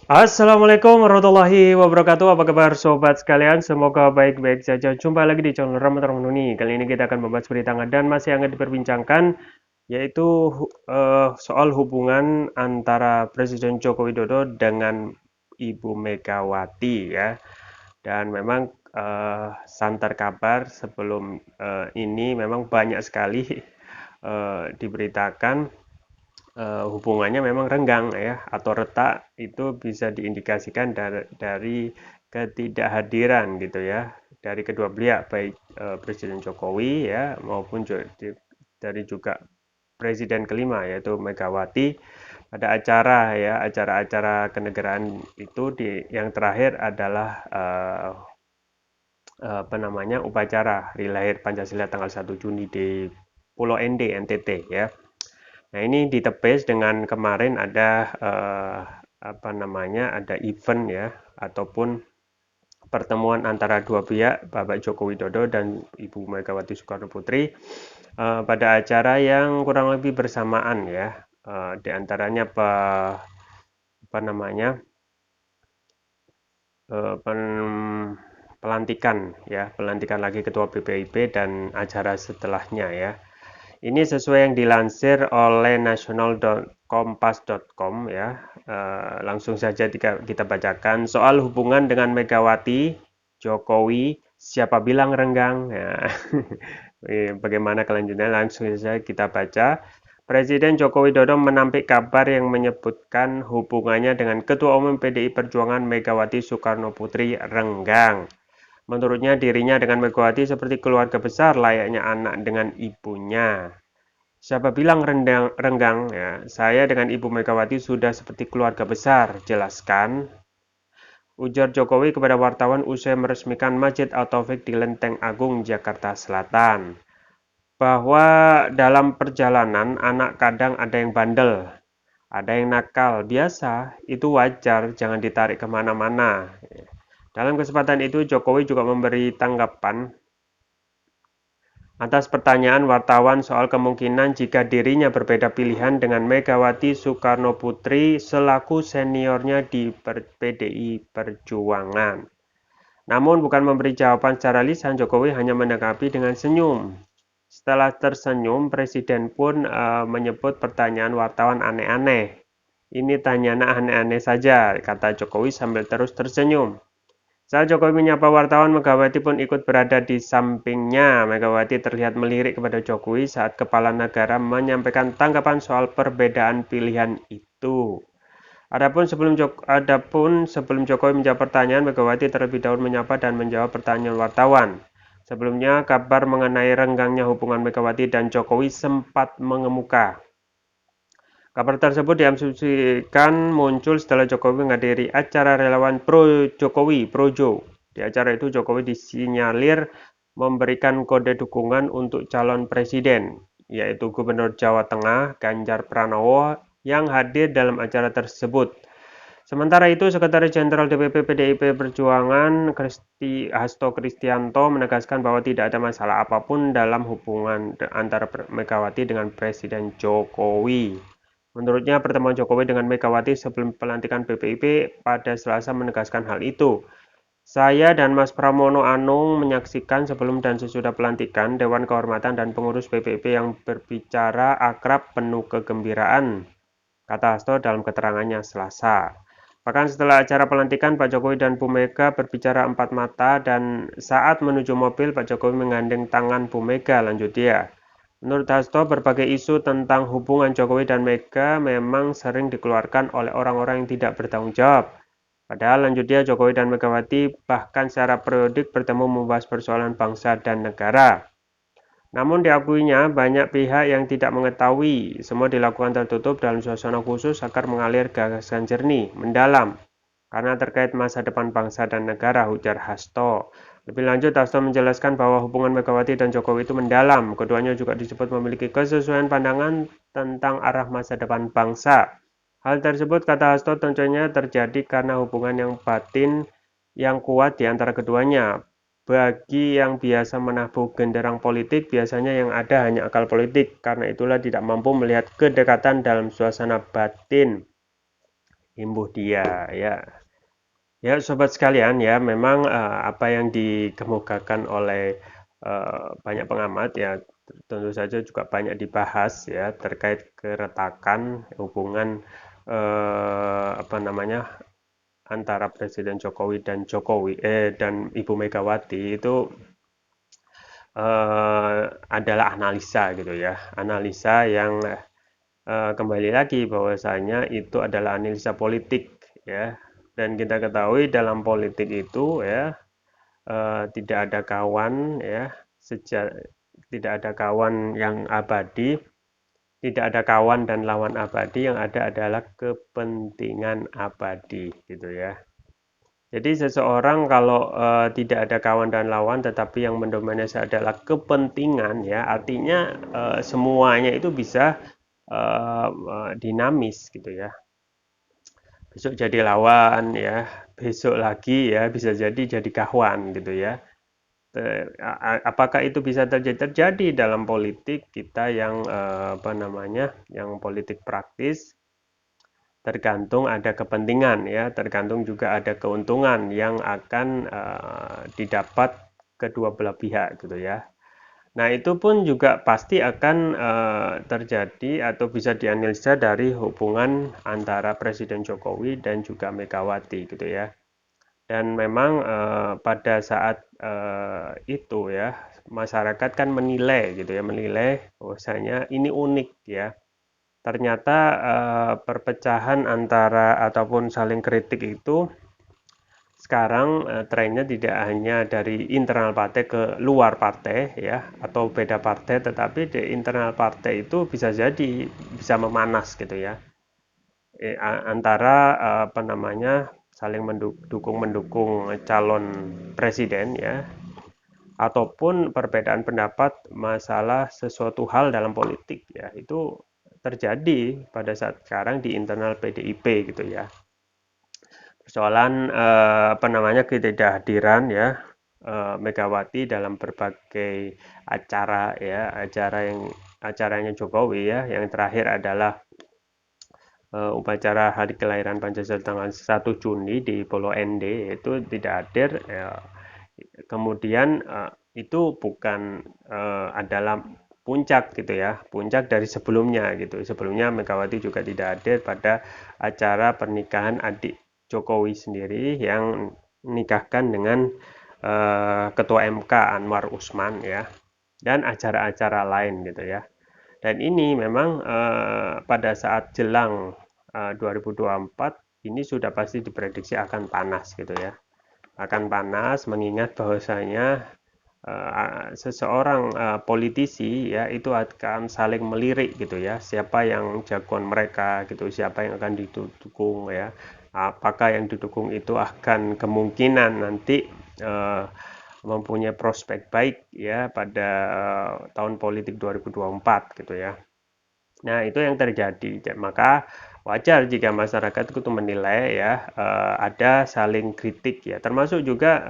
Assalamualaikum warahmatullahi wabarakatuh. Apa kabar sobat sekalian? Semoga baik-baik saja. Jumpa lagi di channel Ramadan Nuni. Kali ini kita akan membahas berita hangat dan masih hangat diperbincangkan, yaitu soal hubungan antara Presiden Joko Widodo dengan Ibu Megawati ya. Dan memang santer kabar sebelum ini memang banyak sekali diberitakan hubungannya memang renggang ya atau retak itu bisa diindikasikan dari ketidakhadiran gitu ya dari kedua beliau baik Presiden Jokowi ya maupun dari juga Presiden kelima yaitu Megawati pada acara ya acara-acara kenegaraan itu yang terakhir adalah apa namanya upacara hari lahir Pancasila tanggal 1 Juni di Pulau ND NTT ya. Nah, ini ditepis dengan kemarin ada apa namanya? Ada event ya ataupun pertemuan antara dua pihak, Bapak Joko Widodo dan Ibu Megawati Soekarno Putri pada acara yang kurang lebih bersamaan ya. Di antaranya apa namanya? Pelantikan ya, pelantikan lagi Ketua BPIP dan acara setelahnya ya. Ini sesuai yang dilansir oleh national.kompas.com ya. Langsung saja kita bacakan soal hubungan dengan Megawati, Jokowi, siapa bilang renggang. Ya. Bagaimana kelanjutannya langsung saja kita baca. Presiden Joko Widodo menampik kabar yang menyebutkan hubungannya dengan Ketua Umum PDI Perjuangan Megawati Soekarno Putri renggang. Menurutnya dirinya dengan Megawati seperti keluarga besar layaknya anak dengan ibunya. Siapa bilang renggang? Ya, saya dengan Ibu Megawati sudah seperti keluarga besar, jelaskan. Ujar Jokowi kepada wartawan usai meresmikan Masjid At-Taufik di Lenteng Agung, Jakarta Selatan. Bahwa dalam perjalanan anak kadang ada yang bandel, ada yang nakal, biasa, itu wajar, jangan ditarik kemana-mana. Dalam kesempatan itu Jokowi juga memberi tanggapan atas pertanyaan wartawan soal kemungkinan jika dirinya berbeda pilihan dengan Megawati Soekarno Putri selaku seniornya di PDI Perjuangan. Namun bukan memberi jawaban secara lisan, Jokowi hanya menanggapi dengan senyum. Setelah tersenyum, Presiden pun menyebut pertanyaan wartawan aneh-aneh. Ini tanyanya aneh-aneh saja, kata Jokowi sambil terus tersenyum. Saat Jokowi menyapa wartawan, Megawati pun ikut berada di sampingnya. Megawati terlihat melirik kepada Jokowi saat kepala negara menyampaikan tanggapan soal perbedaan pilihan itu. Adapun sebelum Jokowi menjawab pertanyaan, Megawati terlebih dahulu menyapa dan menjawab pertanyaan wartawan. Sebelumnya, kabar mengenai renggangnya hubungan Megawati dan Jokowi sempat mengemuka. Kabar tersebut diasumsikan muncul setelah Jokowi menghadiri acara relawan Pro Jokowi (Projo). Di acara itu Jokowi disinyalir memberikan kode dukungan untuk calon presiden, yaitu Gubernur Jawa Tengah Ganjar Pranowo yang hadir dalam acara tersebut. Sementara itu, Sekretaris Jenderal DPP PDIP Perjuangan Hasto Kristianto menegaskan bahwa tidak ada masalah apapun dalam hubungan antara Megawati dengan Presiden Jokowi. Menurutnya, pertemuan Jokowi dengan Megawati sebelum pelantikan BPIP pada Selasa menegaskan hal itu. Saya dan Mas Pramono Anung menyaksikan sebelum dan sesudah pelantikan Dewan Kehormatan dan pengurus BPIP yang berbicara akrab penuh kegembiraan, kata Hasto dalam keterangannya Selasa. Bahkan setelah acara pelantikan, Pak Jokowi dan Bu Mega berbicara empat mata dan saat menuju mobil, Pak Jokowi menggandeng tangan Bu Mega, lanjut dia. Menurut Hasto, berbagai isu tentang hubungan Jokowi dan Mega memang sering dikeluarkan oleh orang-orang yang tidak bertanggung jawab. Padahal lanjut dia, Jokowi dan Megawati bahkan secara periodik bertemu membahas persoalan bangsa dan negara. Namun diakuinya banyak pihak yang tidak mengetahui, semua dilakukan tertutup dalam suasana khusus agar mengalir gagasan jernih, mendalam, karena terkait masa depan bangsa dan negara, ujar Hasto. Lebih lanjut, Hasto menjelaskan bahwa hubungan Megawati dan Jokowi itu mendalam. Keduanya juga disebut memiliki kesesuaian pandangan tentang arah masa depan bangsa. Hal tersebut, kata Hasto, tentunya terjadi karena hubungan yang batin yang kuat di antara keduanya. Bagi yang biasa menabuh genderang politik, biasanya yang ada hanya akal politik. Karena itulah tidak mampu melihat kedekatan dalam suasana batin. imbuh dia ya. Ya, sobat sekalian ya, memang apa yang dikemukakan oleh banyak pengamat ya tentu saja juga banyak dibahas ya terkait keretakan hubungan apa namanya antara Presiden Jokowi dan dan Ibu Megawati itu adalah analisa gitu ya, analisa yang kembali lagi bahwasanya itu adalah analisa politik ya. Dan kita ketahui dalam politik itu ya tidak ada kawan ya, tidak ada kawan yang abadi, tidak ada kawan dan lawan abadi, yang ada adalah kepentingan abadi gitu ya. Jadi seseorang kalau tidak ada kawan dan lawan, tetapi yang mendominasi adalah kepentingan ya, artinya semuanya itu bisa dinamis gitu ya. Besok jadi lawan ya, besok lagi ya bisa jadi kawan gitu ya. Apakah itu bisa terjadi? Terjadi dalam politik kita yang apa namanya, yang politik praktis, tergantung ada kepentingan ya, tergantung juga ada keuntungan yang akan didapat kedua belah pihak gitu ya. Nah, itu pun juga pasti akan terjadi atau bisa dianalisa dari hubungan antara Presiden Jokowi dan juga Megawati gitu ya. Dan memang pada saat itu ya, masyarakat kan menilai gitu ya, menilai bahwasanya ini unik ya. Ternyata perpecahan antara ataupun saling kritik itu sekarang trennya tidak hanya dari internal partai ke luar partai ya, atau beda partai, tetapi di internal partai itu bisa jadi bisa memanas gitu ya. Antara apa namanya, saling mendukung calon presiden ya, ataupun perbedaan pendapat masalah sesuatu hal dalam politik ya, itu terjadi pada saat sekarang di internal PDIP gitu ya. Persoalan apa namanya, ketidakhadiran ya Megawati dalam berbagai acara ya, acaranya Jokowi ya, yang terakhir adalah upacara hari kelahiran Pancasila tanggal 1 Juni di Pulau ND, itu tidak hadir ya. Kemudian itu bukan adalah puncak gitu ya, puncak dari sebelumnya gitu. Sebelumnya Megawati juga tidak hadir pada acara pernikahan adik Jokowi sendiri yang menikahkan dengan Ketua MK Anwar Usman ya, dan acara-acara lain gitu ya. Dan ini memang pada saat jelang 2024 ini sudah pasti diprediksi akan panas gitu ya, akan panas, mengingat bahwasanya seseorang politisi ya itu akan saling melirik gitu ya, siapa yang jagoan mereka gitu, siapa yang akan didukung ya, apakah yang didukung itu akan kemungkinan nanti mempunyai prospek baik ya pada tahun politik 2024 gitu ya. Nah, itu yang terjadi. Maka wajar jika masyarakat itu menilai ya ada saling kritik ya, termasuk juga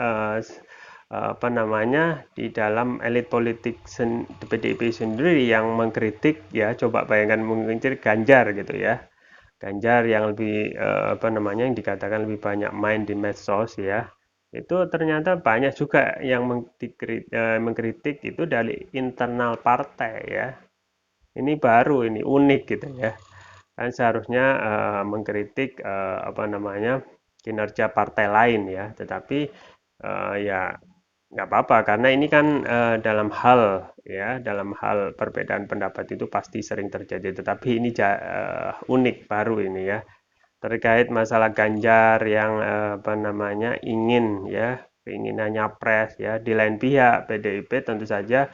apa namanya, di dalam elit politik PDIP sendiri yang mengkritik ya. Coba bayangkan mengkritik Ganjar gitu ya. Ganjar yang lebih apa namanya, yang dikatakan lebih banyak main di medsos ya. Itu ternyata banyak juga yang mengkritik itu dari internal partai ya. Ini baru, ini unik gitu ya. Kan seharusnya mengkritik apa namanya, kinerja partai lain ya, tetapi ya nggak apa-apa karena ini kan dalam hal ya, dalam hal perbedaan pendapat itu pasti sering terjadi, tetapi ini unik baru ini ya, terkait masalah Ganjar yang apa namanya, ingin ya, keinginannya pres ya, di lain pihak PDIP tentu saja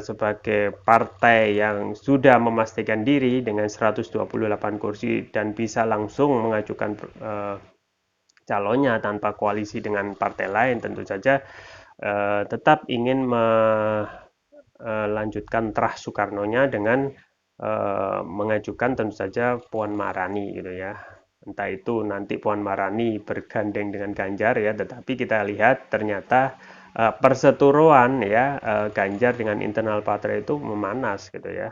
sebagai partai yang sudah memastikan diri dengan 128 kursi dan bisa langsung mengajukan calonnya tanpa koalisi dengan partai lain, tentu saja tetap ingin melanjutkan terah Soekarno-nya dengan mengajukan tentu saja Puan Maharani gitu ya. Entah itu nanti Puan Maharani bergandeng dengan Ganjar ya, tetapi kita lihat ternyata perseteruan ya Ganjar dengan internal partai itu memanas gitu ya.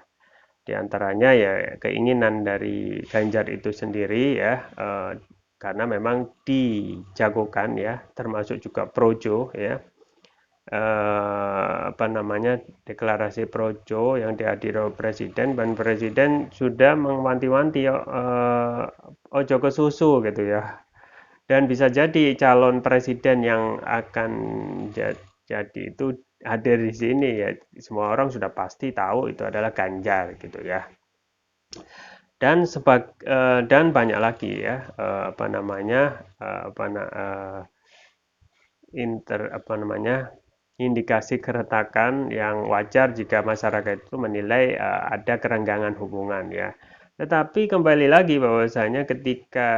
Di antaranya ya keinginan dari Ganjar itu sendiri ya, karena memang dijagokan ya, termasuk juga projo ya, apa namanya, deklarasi projo yang dihadiri oleh presiden, dan presiden sudah mewanti-wanti ojo ke susu gitu ya, dan bisa jadi calon presiden yang akan jadi itu hadir di sini ya, semua orang sudah pasti tahu itu adalah Ganjar gitu ya. Dan banyak lagi ya, apa namanya, apa namanya, indikasi keretakan yang wajar jika masyarakat itu menilai ada kerenggangan hubungan ya. Tetapi kembali lagi bahwasanya ketika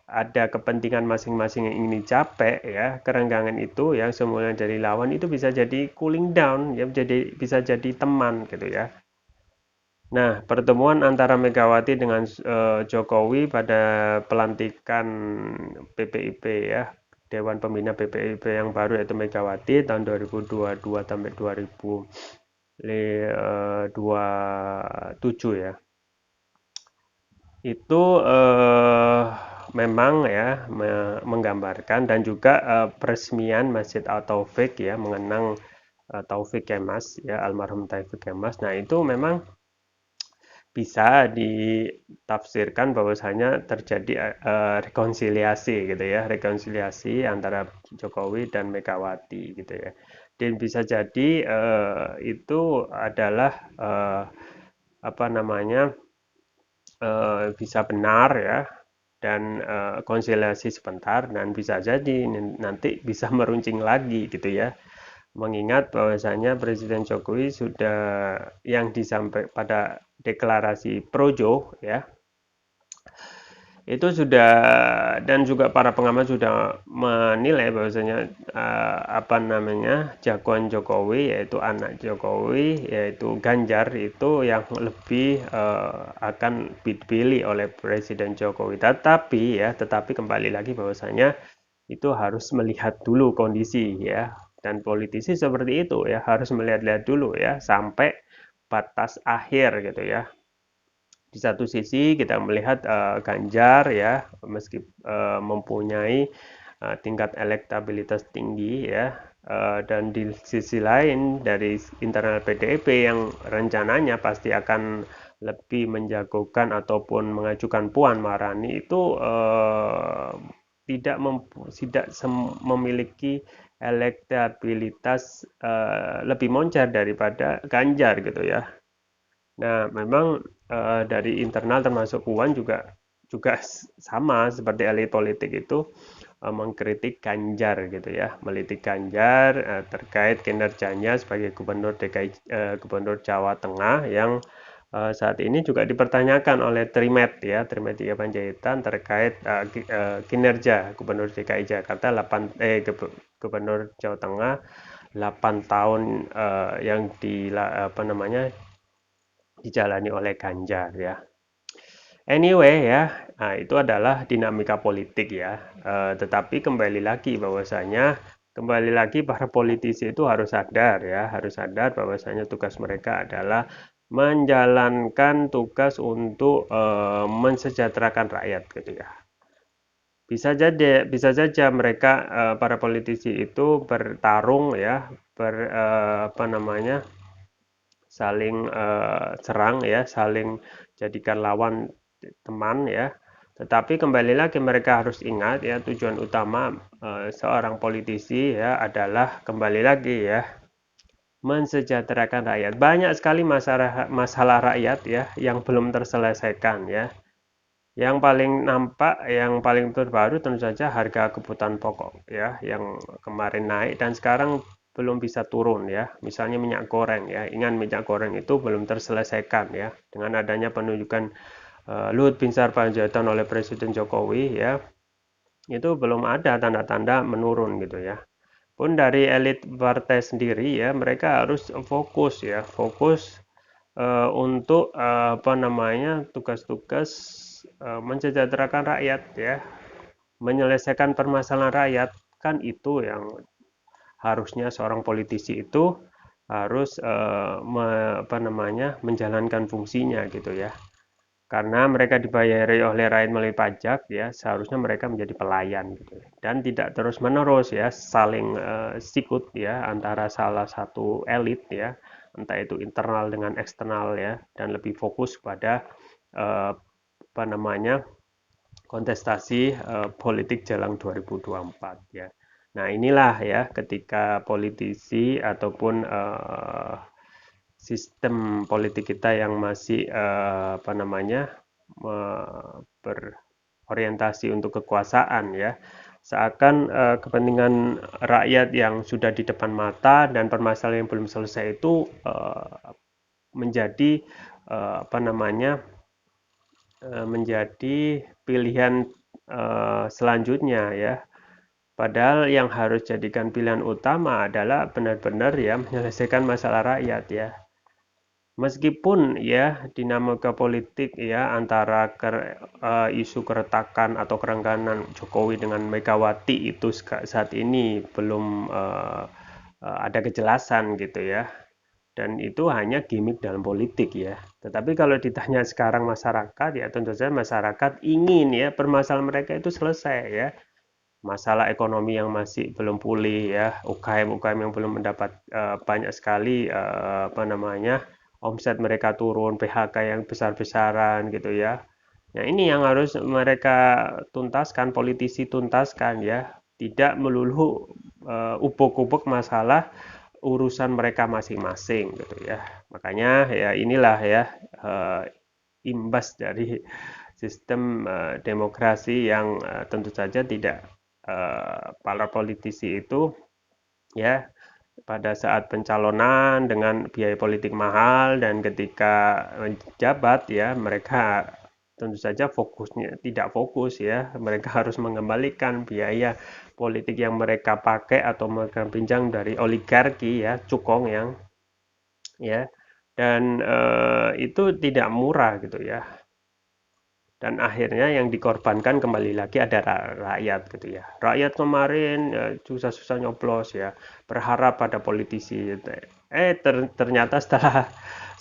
ada kepentingan masing-masing yang ingin dicapai ya, kerenggangan itu yang semula dari lawan itu bisa jadi cooling down ya, bisa jadi teman gitu ya. Nah, pertemuan antara Megawati dengan Jokowi pada pelantikan BPIP ya, Dewan Pembina BPIP yang baru yaitu Megawati tahun 2022 sampai 2027 ya. Itu memang ya menggambarkan, dan juga peresmian Masjid At-Taufik ya, mengenang Taufik Kemas ya, almarhum Taufik Kemas. Nah, itu memang bisa ditafsirkan bahwasanya terjadi rekonsiliasi gitu ya, rekonsiliasi antara Jokowi dan Megawati gitu ya. Dan bisa jadi itu adalah apa namanya, bisa benar ya, dan konsiliasi sebentar, dan bisa jadi nanti bisa meruncing lagi gitu ya. Mengingat bahwasanya Presiden Jokowi sudah yang disampaikan pada deklarasi projo ya, itu sudah, dan juga para pengamat sudah menilai bahwasanya apa namanya, jagoan Jokowi yaitu anak Jokowi yaitu Ganjar itu yang lebih akan dipilih oleh Presiden Jokowi. Tetapi kembali lagi bahwasanya itu harus melihat dulu kondisi ya, dan politisi seperti itu ya, harus melihat-lihat dulu ya sampai batas akhir gitu ya. Di satu sisi kita melihat Ganjar ya, meski mempunyai tingkat elektabilitas tinggi ya, dan di sisi lain dari internal PDIP yang rencananya pasti akan lebih menjagokan ataupun mengajukan Puan Maharani itu tidak memiliki elektabilitas lebih moncer daripada Ganjar gitu ya. Nah, memang dari internal termasuk Puan juga sama seperti elit politik itu mengkritik Ganjar gitu ya, melitik Ganjar terkait kinerjanya sebagai gubernur Jawa Tengah yang saat ini juga dipertanyakan oleh Trimet ya, Trimet Iya Panjaitan terkait kinerja Gubernur DKI Jakarta Gubernur Jawa Tengah 8 tahun yang apa namanya, dijalani oleh Ganjar ya. Anyway ya, nah itu adalah dinamika politik ya. Tetapi kembali lagi para politisi itu harus sadar ya, harus sadar bahwasanya tugas mereka adalah menjalankan tugas untuk mensejahterakan rakyat gitu ya. Bisa saja mereka para politisi itu bertarung ya, apa namanya, saling serang ya, saling jadikan lawan teman ya. Tetapi kembali lagi mereka harus ingat ya, tujuan utama seorang politisi ya adalah kembali lagi ya, mensejahterakan rakyat. Banyak sekali masalah rakyat ya yang belum terselesaikan ya. Yang paling nampak, yang paling terbaru tentu saja harga kebutuhan pokok ya, yang kemarin naik dan sekarang belum bisa turun ya. Misalnya minyak goreng ya, ingat minyak goreng itu belum terselesaikan ya. Dengan adanya penunjukan Luhut Binsar Panjaitan oleh Presiden Jokowi ya, itu belum ada tanda-tanda menurun gitu ya. Pun dari elit partai sendiri ya, mereka harus fokus ya, fokus untuk apa namanya, tugas-tugas mensejahterakan rakyat ya, menyelesaikan permasalahan rakyat, kan itu yang harusnya seorang politisi itu harus menjalankan fungsinya gitu ya. Karena mereka dibayari oleh rakyat melalui pajak ya, seharusnya mereka menjadi pelayan gitu ya. Dan tidak terus-menerus ya saling sikut ya antara salah satu elit ya, entah itu internal dengan eksternal ya, dan lebih fokus pada eh, kontestasi politik jelang 2024 ya. Nah, inilah ya ketika politisi ataupun sistem politik kita yang masih berorientasi untuk kekuasaan ya. Seakan kepentingan rakyat yang sudah di depan mata dan permasalahan yang belum selesai itu menjadi apa namanya menjadi pilihan selanjutnya ya. Padahal yang harus jadikan pilihan utama adalah benar-benar ya menyelesaikan masalah rakyat ya. Meskipun ya dinamika politik ya antara isu keretakan atau kerengganan Jokowi dengan Megawati itu saat ini belum ada kejelasan gitu ya. Dan itu hanya gimmick dalam politik ya. Tetapi kalau ditanya sekarang masyarakat ya tentu saja masyarakat ingin ya permasalahan mereka itu selesai ya. Masalah ekonomi yang masih belum pulih ya, UKM-UKM yang belum mendapat banyak sekali omset mereka turun, PHK yang besar-besaran gitu ya. Nah, ini yang harus mereka tuntaskan, politisi tuntaskan ya. Tidak melulu ubuk-ubuk masalah urusan mereka masing-masing gitu ya. Makanya ya inilah ya imbas dari sistem demokrasi yang tentu saja tidak para politisi itu ya pada saat pencalonan dengan biaya politik mahal dan ketika menjabat ya mereka tentu saja fokusnya tidak fokus ya mereka harus mengembalikan biaya politik yang mereka pakai atau mereka pinjam dari oligarki ya cukong yang ya dan itu tidak murah gitu ya dan akhirnya yang dikorbankan kembali lagi ada rakyat gitu ya rakyat kemarin ya, susah-susah nyoblos ya berharap pada politisi ternyata setelah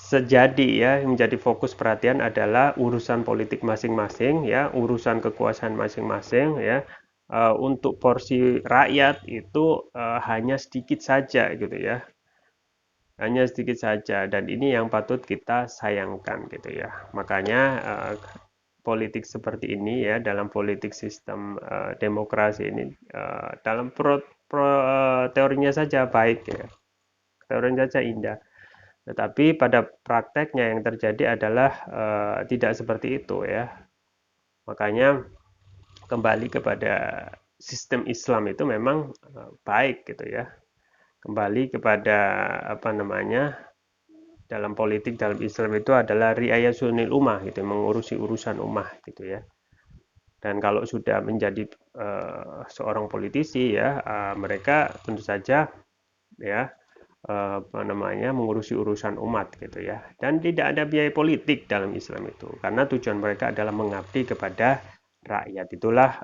sejadi ya menjadi fokus perhatian adalah urusan politik masing-masing ya urusan kekuasaan masing-masing ya untuk porsi rakyat itu hanya sedikit saja gitu ya hanya sedikit saja dan ini yang patut kita sayangkan gitu ya makanya politik seperti ini ya dalam politik sistem demokrasi ini dalam teorinya saja baik ya teorinya saja indah tetapi pada prakteknya yang terjadi adalah tidak seperti itu ya makanya kembali kepada sistem Islam itu memang baik gitu ya kembali kepada apa namanya dalam politik dalam Islam itu adalah riayah sunil ummah gitu mengurusi urusan ummah gitu ya dan kalau sudah menjadi seorang politisi ya mereka tentu saja ya mengurusi urusan umat gitu ya dan tidak ada biaya politik dalam Islam itu karena tujuan mereka adalah mengabdi kepada rakyat itulah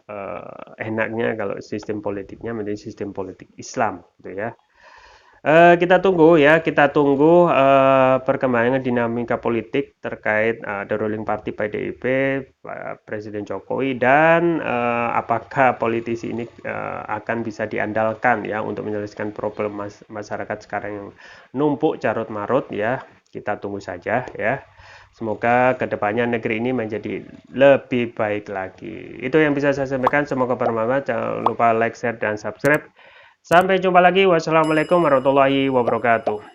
enaknya kalau sistem politiknya menjadi sistem politik Islam gitu ya kita tunggu ya, kita tunggu perkembangan dinamika politik terkait the ruling party PDIP, Presiden Jokowi dan apakah politisi ini akan bisa diandalkan ya untuk menyelesaikan problem masyarakat sekarang yang numpuk carut marut ya. Kita tunggu saja ya. Semoga kedepannya negeri ini menjadi lebih baik lagi. Itu yang bisa saya sampaikan. Semoga bermanfaat. Jangan lupa like, share, dan subscribe. Sampai jumpa lagi. Wassalamualaikum warahmatullahi wabarakatuh.